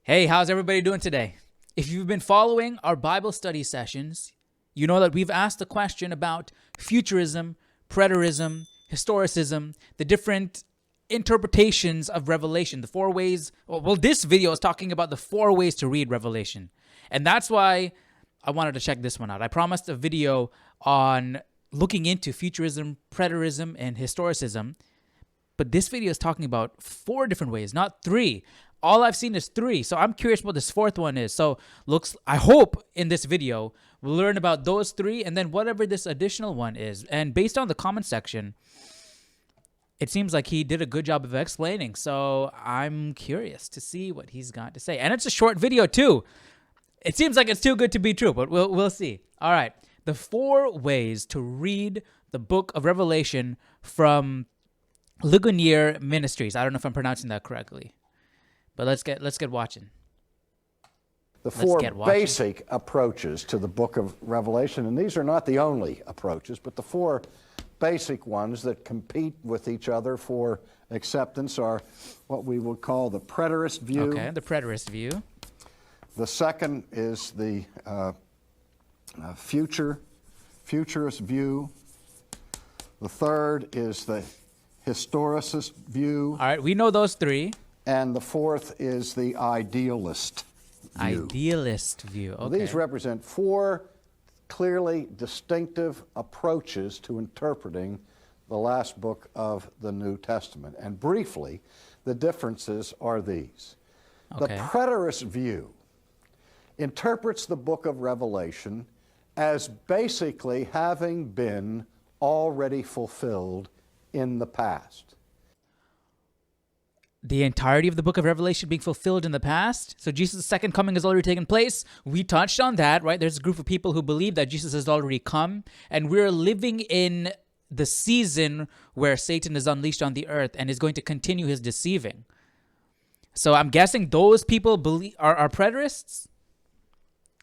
Hey, how's everybody doing today? If you've been following our Bible study sessions, you know that we've asked the question about futurism, preterism, historicism, the different interpretations of Revelation, the four ways. Well, this video is talking about the four ways to read Revelation. And that's why I wanted to check this one out. I promised a video on looking into futurism, preterism, and historicism. But this video is talking about four different ways, not three. All I've seen is three. So I'm curious what this fourth one is. So I hope in this video we'll learn about those three and then whatever this additional one is. And based on the comment section, it seems like he did a good job of explaining. So I'm curious to see what he's got to say. And it's a short video too. It seems like it's too good to be true, but we'll see. All right. The four ways to read the book of Revelation from Ligonier Ministries. I don't know if I'm pronouncing that correctly. But let's get watching. The four basic approaches to the book of Revelation, and these are not the only approaches, but the four basic ones that compete with each other for acceptance are what we would call the preterist view. Okay, the preterist view. The second is the futurist view. The third is the historicist view. All right, we know those three. And the fourth is the idealist view. Idealist view, okay. These represent four clearly distinctive approaches to interpreting the last book of the New Testament. And briefly, the differences are these. Okay. The preterist view interprets the book of Revelation as basically having been already fulfilled in the past. The entirety of the book of Revelation being fulfilled in the past. So Jesus' second coming has already taken place. We touched on that, right? There's a group of people who believe that Jesus has already come. And we're living in the season where Satan is unleashed on the earth and is going to continue his deceiving. So I'm guessing those people are preterists?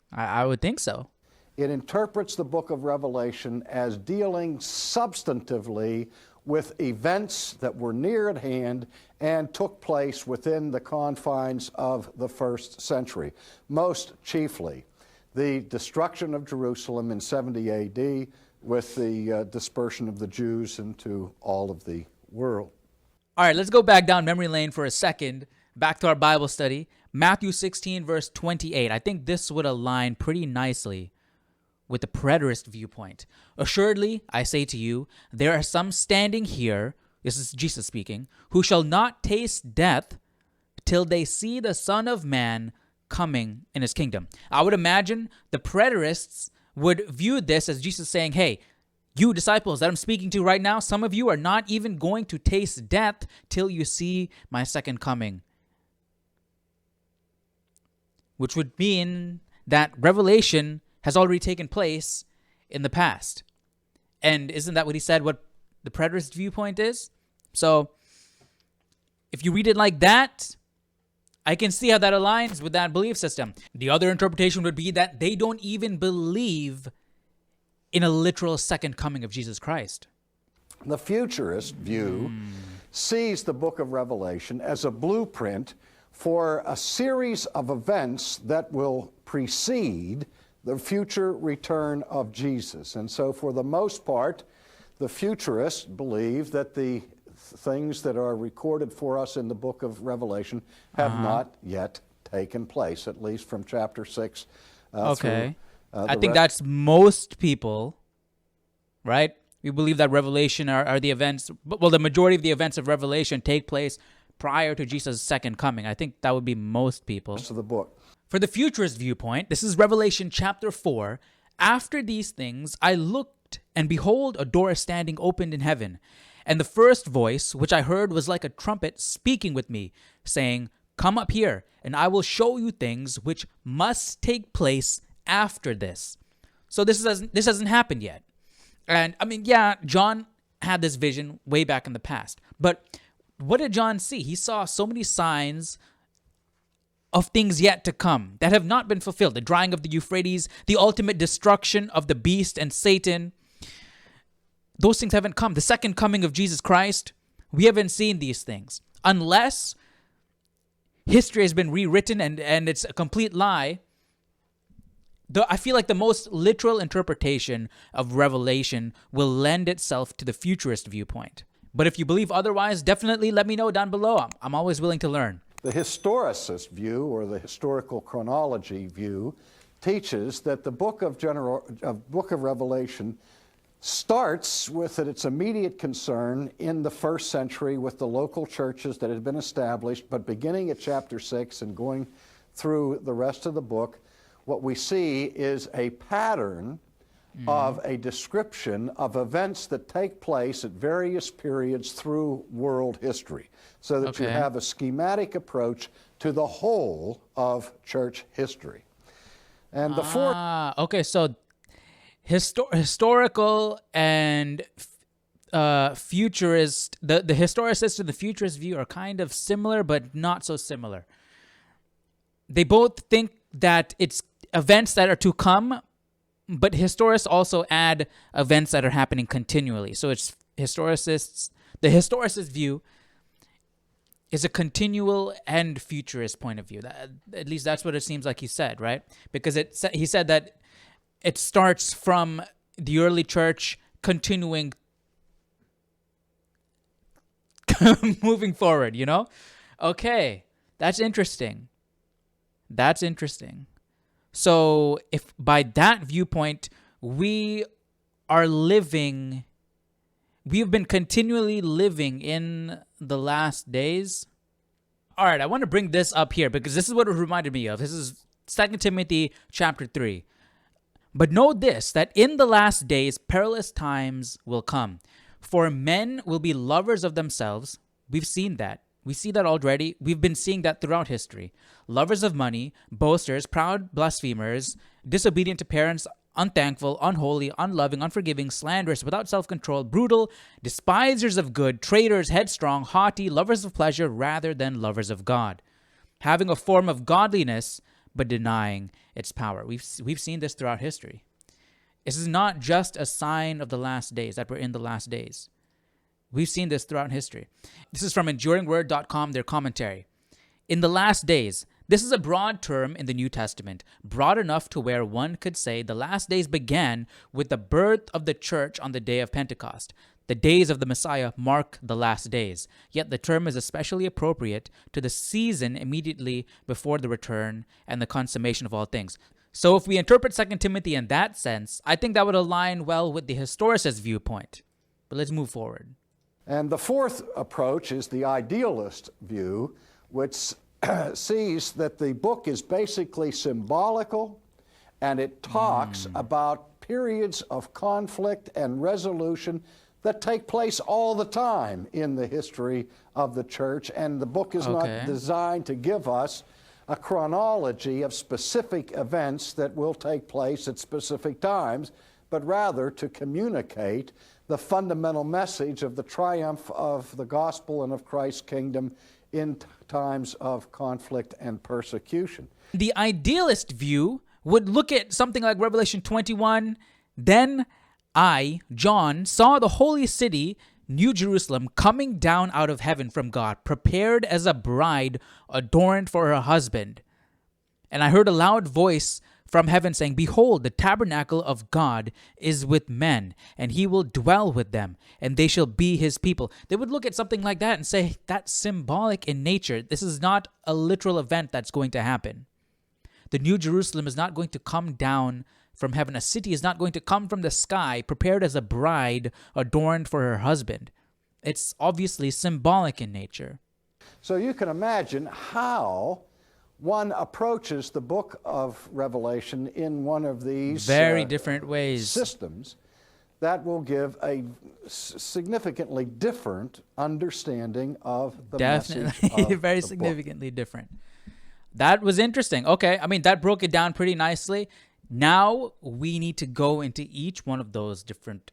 I would think so. It interprets the book of Revelation as dealing substantively with events that were near at hand and took place within the confines of the first century. Most chiefly, the destruction of Jerusalem in 70 AD with the dispersion of the Jews into all of the world. All right, let's go back down memory lane for a second, back to our Bible study. Matthew 16, verse 28. I think this would align pretty nicely with the preterist viewpoint. Assuredly, I say to you, there are some standing here, this is Jesus speaking, who shall not taste death till they see the Son of Man coming in his kingdom. I would imagine the preterists would view this as Jesus saying, hey, you disciples that I'm speaking to right now, some of you are not even going to taste death till you see my second coming. Which would mean that Revelation has already taken place in the past. And isn't that what he said, what the preterist viewpoint is? So if you read it like that, I can see how that aligns with that belief system. The other interpretation would be that they don't even believe in a literal second coming of Jesus Christ. The futurist view sees the book of Revelation as a blueprint for a series of events that will precede the future return of Jesus. And so for the most part, the futurists believe that the things that are recorded for us in the book of Revelation have not yet taken place, at least from chapter 6 okay. I think that's most people, right? We believe that Revelation are the events, well, the majority of the events of Revelation take place prior to Jesus' second coming. I think that would be most people. Of the book. For the futurist viewpoint, this is Revelation chapter 4. After these things, I looked, and behold, a door standing opened in heaven. And the first voice, which I heard, was like a trumpet speaking with me, saying, come up here, and I will show you things which must take place after this. So this hasn't happened yet. And I mean, yeah, John had this vision way back in the past. But what did John see? He saw so many signs of things yet to come that have not been fulfilled. The drying of the Euphrates, the ultimate destruction of the beast and Satan. Those things haven't come. The second coming of Jesus Christ, we haven't seen these things. Unless history has been rewritten and it's a complete lie, I feel like the most literal interpretation of Revelation will lend itself to the futurist viewpoint. But if you believe otherwise, definitely let me know down below. I'm always willing to learn. The historicist view, or the historical chronology view, teaches that the book of Revelation starts with its immediate concern in the first century with the local churches that had been established, but beginning at chapter 6 and going through the rest of the book, what we see is a pattern of a description of events that take place at various periods through world history, so that you have a schematic approach to the whole of church history. And the fourth... Okay, so historical and futurist, the historicist and the futurist view are kind of similar, but not so similar. They both think that it's events that are to come, but historicists also add events that are happening continually. So it's the historicist view is a continual and futurist point of view. At least that's what it seems like he said, right? Because he said that it starts from the early church continuing, moving forward, you know? Okay, that's interesting. That's interesting. So if by that viewpoint, we have been continually living in the last days. All right, I want to bring this up here because this is what it reminded me of. This is 2 Timothy chapter 3. But know this, that in the last days, perilous times will come. For men will be lovers of themselves. We've seen that. We see that already. We've been seeing that throughout history. Lovers of money, boasters, proud blasphemers, disobedient to parents, unthankful, unholy, unloving, unforgiving, slanderous, without self-control, brutal, despisers of good, traitors, headstrong, haughty, lovers of pleasure rather than lovers of God, having a form of godliness but denying its power. We've seen this throughout history. This is not just a sign of the last days, that we're in the last days. We've seen this throughout history. This is from enduringword.com, their commentary. In the last days, this is a broad term in the New Testament, broad enough to where one could say the last days began with the birth of the church on the day of Pentecost. The days of the Messiah mark the last days, yet the term is especially appropriate to the season immediately before the return and the consummation of all things. So if we interpret 2 Timothy in that sense, I think that would align well with the historicist viewpoint. But let's move forward. And the fourth approach is the idealist view, which sees that the book is basically symbolical, and it talks about periods of conflict and resolution that take place all the time in the history of the church, and the book is not designed to give us a chronology of specific events that will take place at specific times, but rather to communicate the fundamental message of the triumph of the gospel and of Christ's kingdom in times of conflict and persecution. The idealist view would look at something like Revelation 21. Then I, John, saw the holy city, New Jerusalem, coming down out of heaven from God, prepared as a bride adorned for her husband. And I heard a loud voice from heaven saying, Behold, the tabernacle of God is with men, and he will dwell with them, and they shall be his people. They would look at something like that and say, that's symbolic in nature. This is not a literal event that's going to happen. The New Jerusalem is not going to come down from heaven. A city is not going to come from the sky, prepared as a bride adorned for her husband. It's obviously symbolic in nature. So you can imagine how one approaches the book of Revelation in one of these very different ways, systems that will give a significantly different understanding of the message of very the significantly different. That was interesting. Okay, I mean, that broke it down pretty nicely. Now we need to go into each one of those different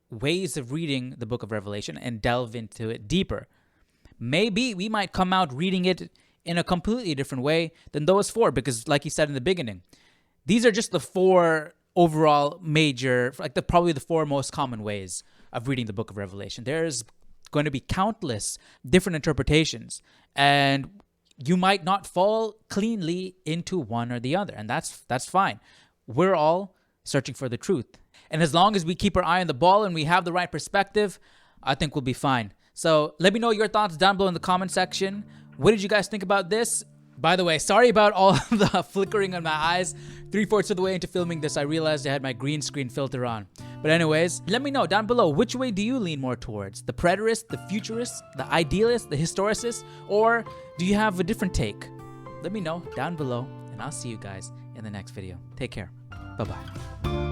ways of reading the book of Revelation and delve into it deeper. Maybe we might come out reading it in a completely different way than those four, because like you said in the beginning, these are just the four overall major, probably the four most common ways of reading the book of Revelation. There's going to be countless different interpretations, and you might not fall cleanly into one or the other, and that's fine. We're all searching for the truth. And as long as we keep our eye on the ball and we have the right perspective, I think we'll be fine. So let me know your thoughts down below in the comment section. What did you guys think about this? By the way, sorry about all the flickering on my eyes. 3/4 of the way into filming this, I realized I had my green screen filter on. But anyways, let me know down below, which way do you lean more towards? The preterist, the futurist, the idealist, the historicist, or do you have a different take? Let me know down below, and I'll see you guys in the next video. Take care. Bye-bye.